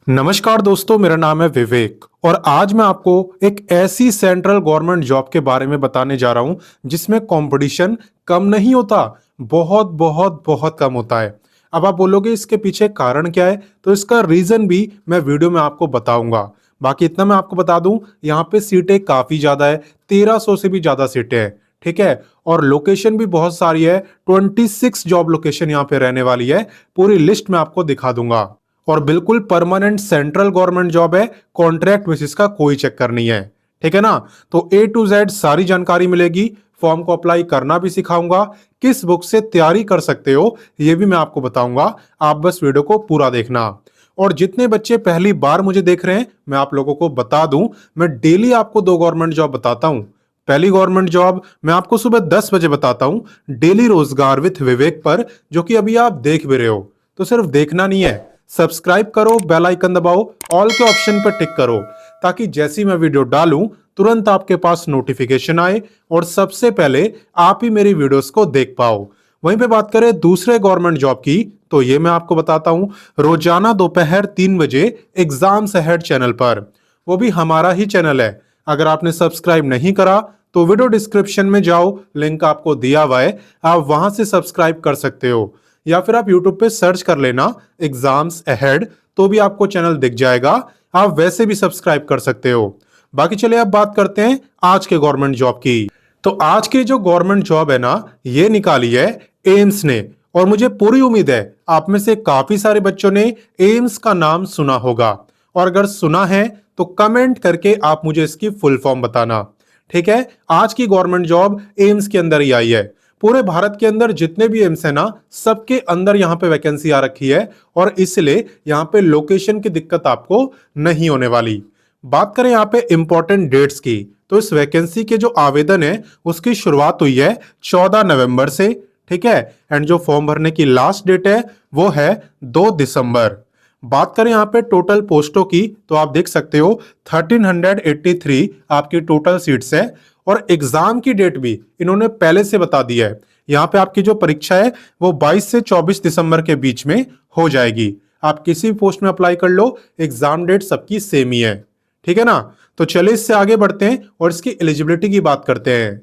नमस्कार दोस्तों, मेरा नाम है विवेक और आज मैं आपको एक ऐसी सेंट्रल गवर्नमेंट जॉब के बारे में बताने जा रहा हूं जिसमें कंपटीशन कम नहीं होता, बहुत बहुत बहुत कम होता है। अब आप बोलोगे इसके पीछे कारण क्या है, तो इसका रीजन भी मैं वीडियो में आपको बताऊंगा। बाकी इतना मैं आपको बता दूं, यहाँ पे सीटें काफी ज्यादा है, 1300 से भी ज्यादा सीटें हैं। ठीक है, और लोकेशन भी बहुत सारी है, 26 जॉब लोकेशन यहाँ पे रहने वाली है। पूरी लिस्ट में आपको दिखा दूंगा और बिल्कुल परमानेंट सेंट्रल गवर्नमेंट जॉब है, कॉन्ट्रैक्ट बेसिस का कोई चक्कर नहीं है। ठीक है ना। तो ए टू जेड सारी जानकारी मिलेगी, फॉर्म को अप्लाई करना भी सिखाऊंगा, किस बुक से तैयारी कर सकते हो ये भी मैं आपको बताऊंगा। आप बस वीडियो को पूरा देखना। और जितने बच्चे पहली बार मुझे देख रहे हैं, मैं आप लोगों को बता दूं, मैं डेली आपको 2 गवर्नमेंट जॉब बताता हूं। पहली गवर्नमेंट जॉब मैं आपको सुबह 10 बजे बताता हूं, डेली रोजगार विथ विवेक पर, जो कि अभी आप देख भी रहे हो। तो सिर्फ देखना नहीं है, सब्सक्राइब करो, बेल आइकन दबाओ, ऑल के ऑप्शन पर टिक करो, ताकि जैसी मैं वीडियो डालूं तुरंत आपके पास नोटिफिकेशन आए और सबसे पहले आप ही मेरी वीडियोस को देख पाओ। वहीं पे बात करें दूसरे गवर्नमेंट जॉब की, तो ये मैं आपको बताता हूं, रोजाना दोपहर 3 बजे एग्जाम्स अहेड चैनल पर, वो भी हमारा ही चैनल है। अगर आपने सब्सक्राइब नहीं करा तो वीडियो डिस्क्रिप्शन में जाओ, लिंक आपको दिया हुआ है, आप वहां से सब्सक्राइब कर सकते हो, या फिर आप यूट्यूब पे सर्च कर लेना एग्जाम्स अहेड, तो भी आपको चैनल दिख जाएगा। आप वैसे भी सब्सक्राइब कर सकते हो। बाकी चलिए अब बात करते हैं आज के गवर्नमेंट जॉब की। तो आज की जो गवर्नमेंट जॉब है ना, ये निकाली है एम्स ने, और मुझे पूरी उम्मीद है आप में से काफी सारे बच्चों ने एम्स का नाम सुना होगा, और अगर सुना है तो कमेंट करके आप मुझे इसकी फुल फॉर्म बताना। ठीक है, आज की गवर्नमेंट जॉब एम्स के अंदर ही आई है। पूरे भारत के अंदर जितने भी एम्स है ना, सबके अंदर यहाँ पे वैकेंसी आ रखी है, और इसलिए यहाँ पे लोकेशन की दिक्कत आपको नहीं होने वाली। बात करें यहाँ पे इंपॉर्टेंट डेट्स की, तो इस वैकेंसी के जो आवेदन है उसकी शुरुआत हुई है 14 नवंबर से। ठीक है, एंड जो फॉर्म भरने की लास्ट डेट है वो है 2 दिसंबर। बात करें यहाँ पे टोटल पोस्टों की, तो आप देख सकते हो 1383 आपकी टोटल सीट्स है, और एग्जाम की डेट भी इन्होंने पहले से बता दी है। यहाँ पे आपकी जो परीक्षा है वो 22 से 24 दिसंबर के बीच में हो जाएगी। आप किसी भी पोस्ट में अप्लाई कर लो, एग्जाम डेट सबकी सेम ही है। ठीक है ना। तो चलिए इससे आगे बढ़ते हैं और इसकी एलिजिबिलिटी की बात करते हैं।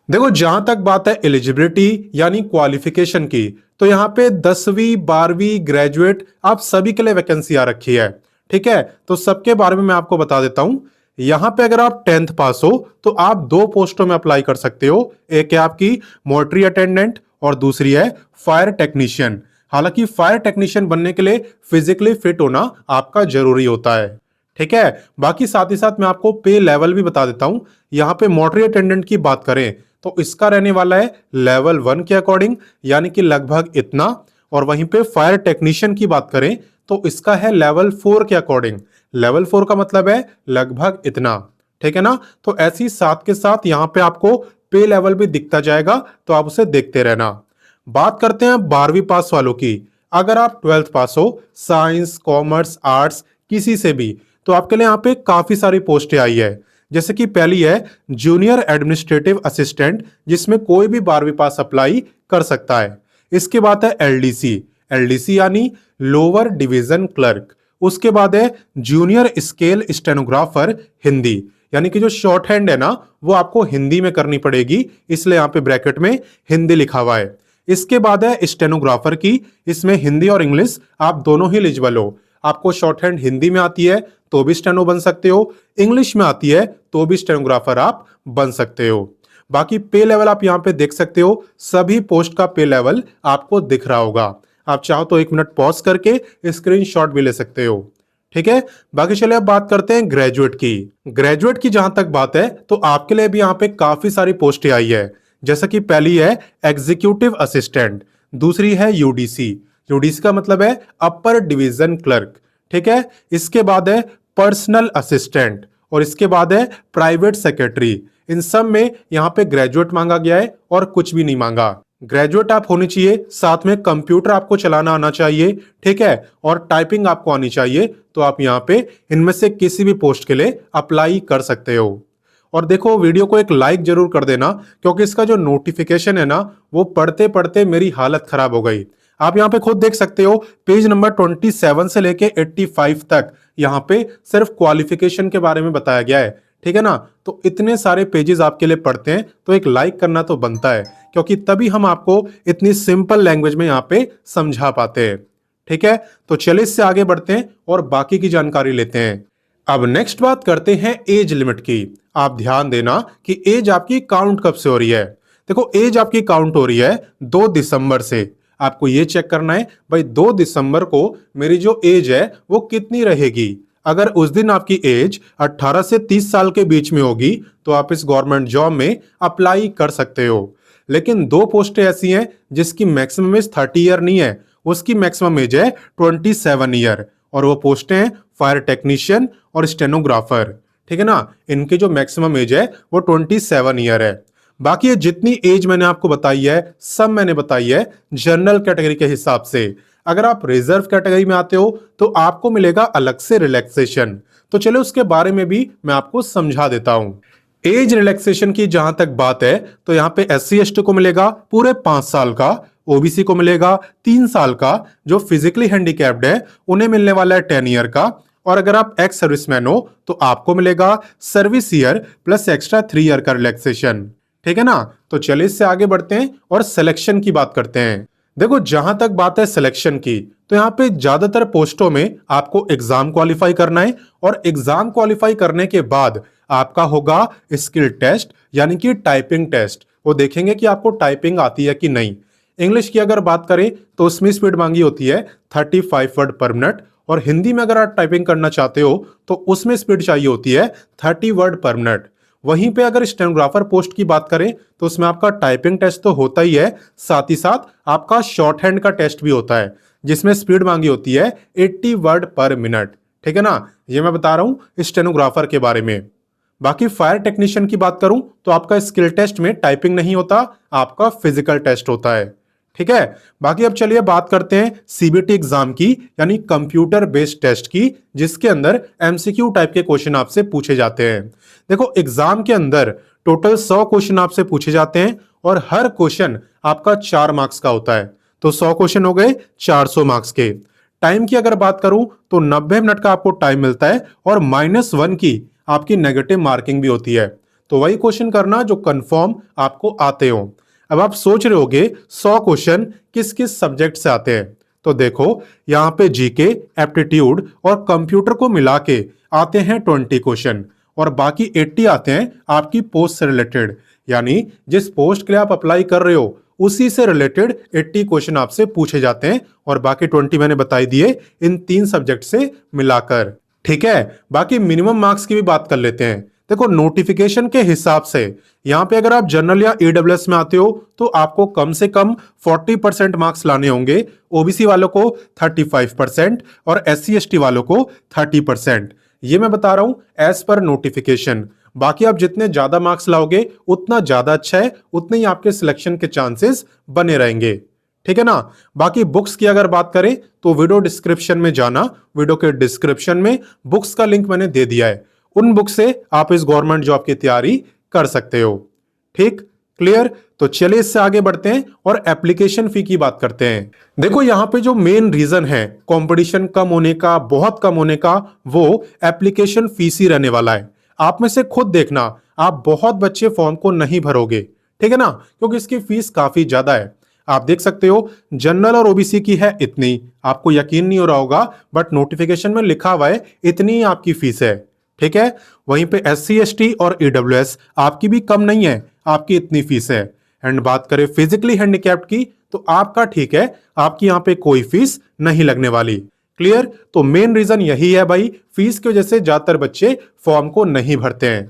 देखो, जहां तक बात है एलिजिबिलिटी यानी क्वालिफिकेशन की, तो यहाँ पे 10वीं 12वीं ग्रेजुएट आप सभी के लिए वैकेंसी आ रखी है। ठीक है, तो सबके बारे में मैं आपको बता देता हूं। यहाँ पे अगर आप 10th पास हो तो आप 2 पोस्टों में अप्लाई कर सकते हो। एक है आपकी मोटरी अटेंडेंट और दूसरी है फायर टेक्नीशियन। हालांकि फायर टेक्नीशियन बनने के लिए फिजिकली फिट होना आपका जरूरी होता है। ठीक है, बाकी साथ ही साथ मैं आपको पे लेवल भी बता देता हूं। यहाँ पे मोटरी अटेंडेंट की बात करें तो इसका रहने वाला है लेवल 1 के अकॉर्डिंग, यानी कि लगभग इतना। और वहीं पे फायर टेक्नीशियन की बात करें तो इसका है लेवल 4 के अकॉर्डिंग। लेवल 4 का मतलब है लगभग इतना। ठीक है ना। तो ऐसी साथ के साथ यहाँ पे आपको पे लेवल भी दिखता जाएगा, तो आप उसे देखते रहना। बात करते हैं 12वीं पास वालों की। अगर आप 12th पास हो, साइंस कॉमर्स आर्ट्स किसी से भी, तो आपके लिए यहाँ पे काफी सारी पोस्टें आई है। जैसे कि पहली है जूनियर एडमिनिस्ट्रेटिव असिस्टेंट, जिसमें कोई भी 12वीं पास अप्लाई कर सकता है। इसके बाद है एलडीसी, एलडीसी यानी लोअर डिवीजन क्लर्क। उसके बाद है जूनियर स्केल स्टेनोग्राफर हिंदी, यानी कि जो शॉर्ट हैंड है ना वो आपको हिंदी में करनी पड़ेगी, इसलिए यहाँ पे ब्रैकेट में हिंदी लिखा हुआ है। इसके बाद है स्टेनोग्राफर की, इसमें हिंदी और इंग्लिश आप दोनों ही एलिजिबल हो। आपको शॉर्ट हैंड हिंदी में आती है तो भी स्टेनो बन सकते हो, इंग्लिश में आती है तो भी स्टेनोग्राफर आप बन सकते हो। बाकी पे लेवल आप यहाँ पे देख सकते हो, सभी पोस्ट का पे लेवल आपको दिख रहा होगा। आप चाहो तो 1 मिनट पॉज करके स्क्रीनशॉट भी ले सकते हो। ठीक है, बाकी चलिए अब बात करते हैं ग्रेजुएट की। ग्रेजुएट की जहां तक बात है तो आपके लिए भी यहाँ पे काफी सारी पोस्टें आई है। जैसा कि पहली है एग्जीक्यूटिव असिस्टेंट, दूसरी है यूडीसी, यूडीसी का मतलब है अपर डिवीजन क्लर्क। ठीक है, इसके बाद है पर्सनल असिस्टेंट, और इसके बाद है प्राइवेट सेक्रेटरी। इन सब में यहाँ पे ग्रेजुएट मांगा गया है और कुछ भी नहीं मांगा। ग्रेजुएट आप होनी चाहिए, साथ में कंप्यूटर आपको चलाना आना चाहिए। ठीक है, और टाइपिंग आपको आनी चाहिए, तो आप यहाँ पे इनमें से किसी भी पोस्ट के लिए अप्लाई कर सकते हो। और देखो, वीडियो को एक लाइक जरूर कर देना, क्योंकि इसका जो नोटिफिकेशन है ना वो पढ़ते पढ़ते मेरी हालत खराब हो गई। आप यहाँ पे खुद देख सकते हो, पेज नंबर 27 से लेके 85 तक यहाँ पे सिर्फ क्वालिफिकेशन के बारे में बताया गया है। ठीक है ना। तो इतने सारे पेजेस आपके लिए पढ़ते हैं तो एक लाइक करना तो बनता है, क्योंकि तभी हम आपको इतनी सिंपल लैंग्वेज में यहाँ पे समझा पाते हैं। ठीक है, तो चलिए इससे आगे बढ़ते हैं और बाकी की जानकारी लेते हैं। अब नेक्स्ट बात करते हैं एज लिमिट की। आप ध्यान देना कि एज आपकी काउंट कब से हो रही है। देखो, एज आपकी काउंट हो रही है 2 दिसंबर से। आपको ये चेक करना है भाई 2 दिसंबर को मेरी जो एज है वो कितनी रहेगी। अगर उस दिन आपकी एज 18 से 30 साल के बीच में होगी तो आप इस गवर्नमेंट जॉब में अप्लाई कर सकते हो। लेकिन 2 पोस्टें ऐसी हैं जिसकी मैक्सिमम एज 30 ईयर नहीं है, उसकी मैक्सिमम एज है 27 ईयर, और वो पोस्टें हैं फायर टेक्नीशियन और स्टेनोग्राफर। ठीक है ना। इनकी जो मैक्सिमम एज है वो 27 ईयर है। बाकी ये जितनी एज मैंने आपको बताई है सब मैंने बताई है जनरल कैटेगरी के हिसाब से। अगर आप रिजर्व कैटेगरी में आते हो तो आपको मिलेगा अलग से रिलैक्सेशन। तो चलो उसके बारे में भी मैं आपको समझा देता हूं। एज रिलैक्सेशन की जहां तक बात है तो यहाँ पे SC ST को मिलेगा पूरे 5 साल का, OBC को मिलेगा 3 साल का, जो फिजिकली हैंडीकैप्ड है उन्हें मिलने वाला है 10 ईयर का, और अगर आप एक्स सर्विसमैन हो तो आपको मिलेगा service year plus extra 3 year का रिलैक्सेशन। ठीक है ना। तो चलिए इससे आगे बढ़ते हैं और सिलेक्शन की बात करते हैं। देखो, जहां तक बात है सिलेक्शन की तो यहाँ पे ज्यादातर पोस्टों में आपको एग्जाम क्वालिफाई करना है, और एग्जाम क्वालिफाई करने के बाद आपका होगा स्किल टेस्ट यानी कि टाइपिंग टेस्ट। वो देखेंगे कि आपको टाइपिंग आती है कि नहीं। इंग्लिश की अगर बात करें तो उसमें स्पीड मांगी होती है 35 वर्ड पर मिनट, और हिंदी में अगर आप टाइपिंग करना चाहते हो तो उसमें स्पीड चाहिए होती है 30 वर्ड पर मिनट। वहीं पे अगर स्टेनोग्राफर पोस्ट की बात करें तो उसमें आपका टाइपिंग टेस्ट तो होता ही है, साथ ही साथ आपका शॉर्ट हैंड का टेस्ट भी होता है जिसमें स्पीड मांगी होती है 80 वर्ड पर मिनट। ठीक है ना। ये मैं बता रहा हूं स्टेनोग्राफर के बारे में। बाकी फायर टेक्नीशियन की बात करूं तो आपका स्किल टेस्ट में टाइपिंग नहीं होता, आपका फिजिकल टेस्ट होता है। ठीक है। बाकी अब चलिए बात करते हैं CBT एग्जाम की, यानी कंप्यूटर बेस्ड टेस्ट की, जिसके अंदर MCQ टाइप के क्वेश्चन आपसे पूछे जाते हैं। देखो, एग्जाम के अंदर टोटल 100 क्वेश्चन आपसे पूछे जाते हैं और हर क्वेश्चन आपका 4 मार्क्स का होता है। तो 100 क्वेश्चन हो गए 400 मार्क्स के। टाइम की अगर बात करूं तो 90 मिनट का आपको टाइम मिलता है, और -1 की आपकी नेगेटिव मार्किंग भी होती है। तो वही क्वेश्चन करना जो कंफर्म आपको आते हो। अब आप सोच रहे होगे 100 क्वेश्चन किस किस सब्जेक्ट से आते हैं। तो देखो, यहाँ पे जीके, एप्टीट्यूड और कंप्यूटर को मिला के आते हैं 20 क्वेश्चन, और बाकी 80 आते हैं आपकी पोस्ट से रिलेटेड, यानी जिस पोस्ट के लिए आप अप्लाई कर रहे हो उसी से रिलेटेड 80 क्वेश्चन आपसे पूछे जाते हैं, और बाकी 20 मैंने बताई दिए इन 3 सब्जेक्ट से मिलाकर। ठीक है। बाकी मिनिमम मार्क्स की भी बात कर लेते हैं। देखो, नोटिफिकेशन के हिसाब से यहाँ पे अगर आप जनरल या EWS में आते हो तो आपको कम से कम 40% मार्क्स लाने होंगे, OBC वालों को 35% और SC ST वालों को 30%। ये मैं बता रहा हूं एज पर नोटिफिकेशन। बाकी आप जितने ज्यादा मार्क्स लाओगे उतना ज्यादा अच्छा है, उतने ही आपके सिलेक्शन के चांसेस बने रहेंगे। ठीक है ना। बाकी बुक्स की अगर बात करें तो वीडियो डिस्क्रिप्शन में जाना, वीडियो के डिस्क्रिप्शन में बुक्स का लिंक मैंने दे दिया है, उन बुक से आप इस गवर्नमेंट जॉब की तैयारी कर सकते हो। ठीक, क्लियर। तो चलिए इससे आगे बढ़ते हैं और एप्लीकेशन फी की बात करते हैं। देखो, यहां पे जो मेन रीजन है कंपटीशन कम होने का, बहुत कम होने का, वो एप्लीकेशन फीस ही रहने वाला है। आप में से खुद देखना, आप बहुत बच्चे फॉर्म को नहीं भरोगे। ठीक है ना, क्योंकि इसकी फीस काफी ज्यादा है। आप देख सकते हो जनरल और OBC की है इतनी, आपको यकीन नहीं हो रहा होगा, बट नोटिफिकेशन में लिखा हुआ है इतनी ही आपकी फीस है। ठीक है। वहीं पे SC ST और EWS आपकी भी कम नहीं है, आपकी इतनी फीस है। एंड बात करें फिजिकली हैंडीकैप्ड की तो आपका ठीक है, आपकी यहाँ पे कोई फीस नहीं लगने वाली। क्लियर। तो मेन रीजन यही है भाई, फीस की वजह से ज्यादातर बच्चे फॉर्म को नहीं भरते हैं।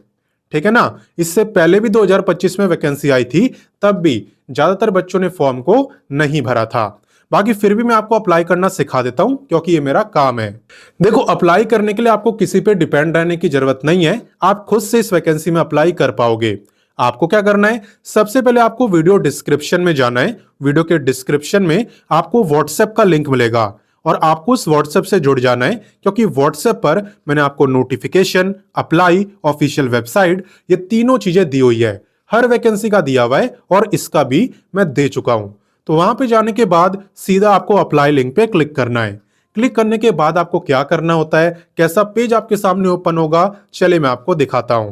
ठीक है ना। इससे पहले भी 2025 में वैकेंसी आई थी, तब भी ज्यादातर बच्चों ने फॉर्म को नहीं भरा था। बाकी फिर भी मैं आपको अप्लाई करना सिखा देता हूं, क्योंकि ये मेरा काम है। देखो, अप्लाई करने के लिए आपको किसी पे डिपेंड रहने की जरूरत नहीं है, आप खुद से इस वैकेंसी में अप्लाई कर पाओगे। आपको क्या करना है, सबसे पहले आपको वीडियो डिस्क्रिप्शन में जाना है। वीडियो के डिस्क्रिप्शन में आपको व्हाट्सएप का लिंक मिलेगा, और आपको उस व्हाट्सएप से जुड़ जाना है, क्योंकि व्हाट्सएप पर मैंने आपको नोटिफिकेशन, अप्लाई, ऑफिशियल वेबसाइट, ये तीनों चीजें दी हुई है। हर वैकेंसी का दिया हुआ है और इसका भी मैं दे चुका हूं। तो वहां पे जाने के बाद सीधा आपको अप्लाई लिंक पे क्लिक करना है। क्लिक करने के बाद आपको क्या करना होता है, कैसा पेज आपके सामने ओपन होगा, चलिए मैं आपको दिखाता हूं।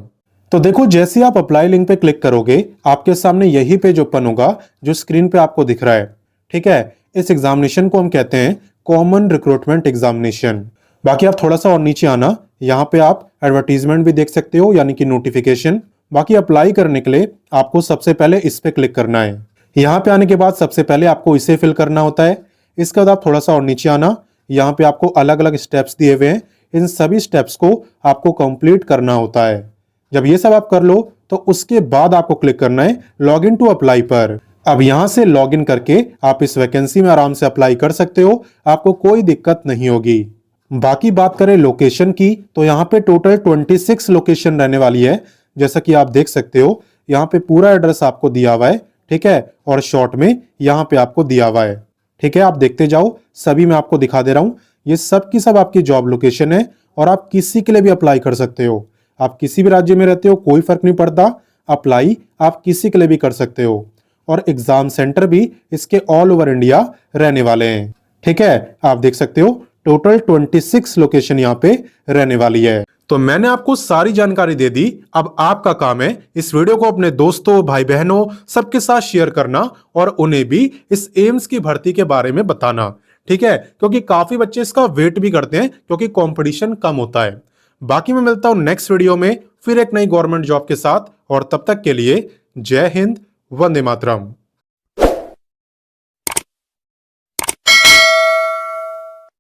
तो देखो, जैसे आप अप्लाई लिंक पे क्लिक करोगे आपके सामने यही पेज ओपन होगा जो स्क्रीन पे आपको दिख रहा है। ठीक है, इस एग्जामिनेशन को हम कहते हैं कॉमन रिक्रूटमेंट एग्जामिनेशन। बाकी आप थोड़ा सा और नीचे आना, यहाँ पे आप एडवर्टीजमेंट भी देख सकते हो, यानी कि नोटिफिकेशन। बाकी अप्लाई करने के लिए आपको सबसे पहले इस पे क्लिक करना है। यहाँ पे आने के बाद सबसे पहले आपको इसे फिल करना होता है। इसके बाद आप थोड़ा सा और नीचे आना, यहाँ पे आपको अलग अलग स्टेप्स दिए हुए हैं। इन सभी स्टेप्स को आपको कंप्लीट करना होता है। जब ये सब आप कर लो तो उसके बाद आपको क्लिक करना है लॉग इन टू अप्लाई पर। अब यहां से लॉग इन करके आप इस वैकेंसी में आराम से अप्लाई कर सकते हो, आपको कोई दिक्कत नहीं होगी। बाकी बात करें लोकेशन की, तो यहाँ पे टोटल 26 लोकेशन रहने वाली है। जैसा कि आप देख सकते हो यहाँ पे पूरा एड्रेस आपको दिया हुआ है। ठीक है, और शॉर्ट में यहाँ पे आपको दिया हुआ है। ठीक है, आप देखते जाओ, सभी मैं आपको दिखा दे रहा हूं। ये सब की सब आपकी जॉब लोकेशन है और आप किसी के लिए भी अप्लाई कर सकते हो। आप किसी भी राज्य में रहते हो कोई फर्क नहीं पड़ता, अप्लाई आप किसी के लिए भी कर सकते हो। और एग्जाम सेंटर भी इसके ऑल ओवर इंडिया रहने वाले हैं। ठीक है, आप देख सकते हो टोटल 26 लोकेशन यहाँ पे रहने वाली है। तो मैंने आपको सारी जानकारी दे दी। अब आपका काम है इस वीडियो को अपने दोस्तों, भाई बहनों सबके साथ शेयर करना और उन्हें भी इस एम्स की भर्ती के बारे में बताना। ठीक है, क्योंकि काफी बच्चे इसका वेट भी करते हैं क्योंकि कंपटीशन कम होता है। बाकी मैं मिलता हूं नेक्स्ट वीडियो में फिर एक नई गवर्नमेंट जॉब के साथ, और तब तक के लिए जय हिंद, वंदे मातरम।